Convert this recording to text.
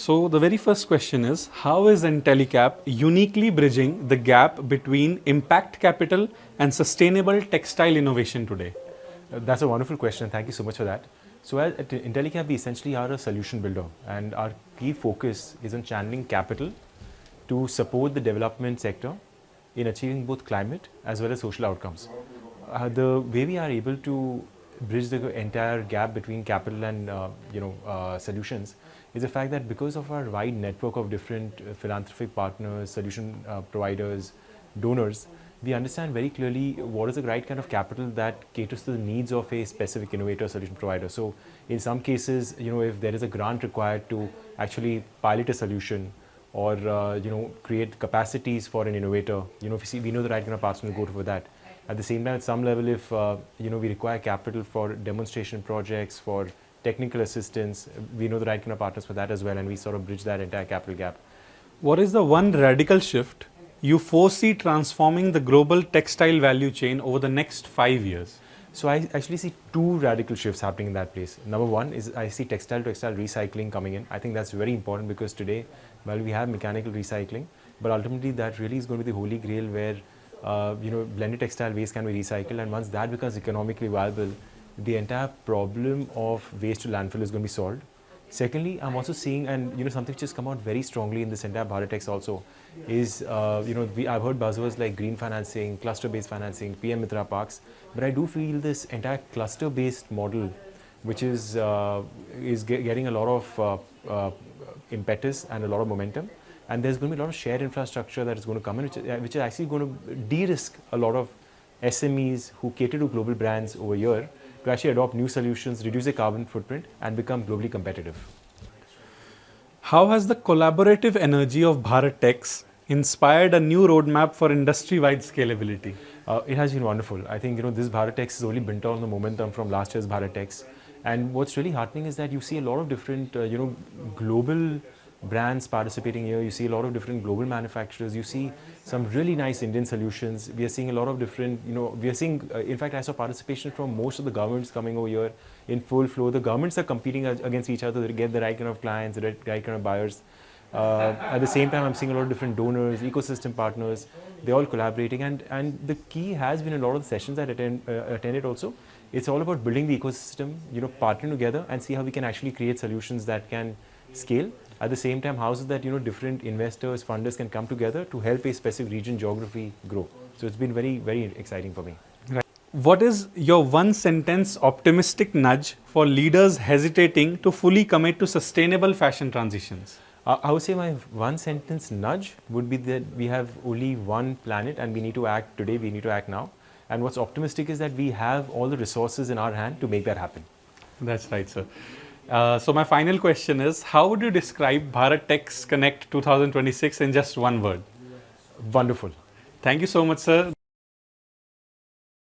So the very first question is, how is Intellecap uniquely bridging the gap between impact capital and sustainable textile innovation today? That's a wonderful question. Thank you so much for that. So at Intellecap, we essentially are a solution builder, and our key focus is on channeling capital to support the development sector in achieving both climate as well as social outcomes. The way we are able to bridge the entire gap between capital and solutions is the fact that because of our wide network of different philanthropic partners, solution providers, donors, we understand very clearly what is the right kind of capital that caters to the needs of a specific innovator solution provider. So in some cases, if there is a grant required to actually pilot a solution or create capacities for an innovator, we know the right kind of partner to go for that. At the same time, at some level, if we require capital for demonstration projects, for technical assistance, we know the right kind of partners for that as well, and we sort of bridge that entire capital gap. What is the one radical shift you foresee transforming the global textile value chain over the next 5 years? So I actually see two radical shifts happening in that place. Number one is I see textile-to-textile recycling coming in. I think that's very important because today, while we have mechanical recycling, but ultimately that really is going to be the holy grail where blended textile waste can be recycled, and once that becomes economically viable, the entire problem of waste to landfill is going to be solved. Secondly, I'm also seeing, and something which has come out very strongly in this entire Bharat Tex also, is I've heard buzzwords like green financing, cluster-based financing, PM Mitra parks, but I do feel this entire cluster-based model, which is getting a lot of impetus and a lot of momentum, and there's going to be a lot of shared infrastructure that is going to come in, which is actually going to de-risk a lot of SMEs who cater to global brands over here to actually adopt new solutions, reduce their carbon footprint, and become globally competitive. How has the collaborative energy of Bharat Tex inspired a new roadmap for industry-wide scalability? It has been wonderful. I think this Bharat Tex has only built on the momentum from last year's Bharat Tex, and what's really heartening is that you see a lot of different global brands participating here. You see a lot of different global manufacturers. You see some really nice Indian solutions. We are seeing a lot of different, we are seeing, in fact, I saw participation from most of the governments coming over here in full flow. The governments are competing against each other to get the right kind of clients, the right kind of buyers. At the same time, I'm seeing a lot of different donors, ecosystem partners. They're all collaborating, and the key has been a lot of the sessions that attended also. It's all about building the ecosystem, partnering together and see how we can actually create solutions that can scale. At the same time, how is it that different investors, funders can come together to help a specific region, geography grow? So it's been very, very exciting for me. Right. What is your one sentence optimistic nudge for leaders hesitating to fully commit to sustainable fashion transitions? I would say my one sentence nudge would be that we have only one planet and we need to act today, we need to act now. And what's optimistic is that we have all the resources in our hand to make that happen. That's right, sir. So my final question is, how would you describe Bharat Tex Connect 2026 in just one word? Wonderful. Thank you so much, sir.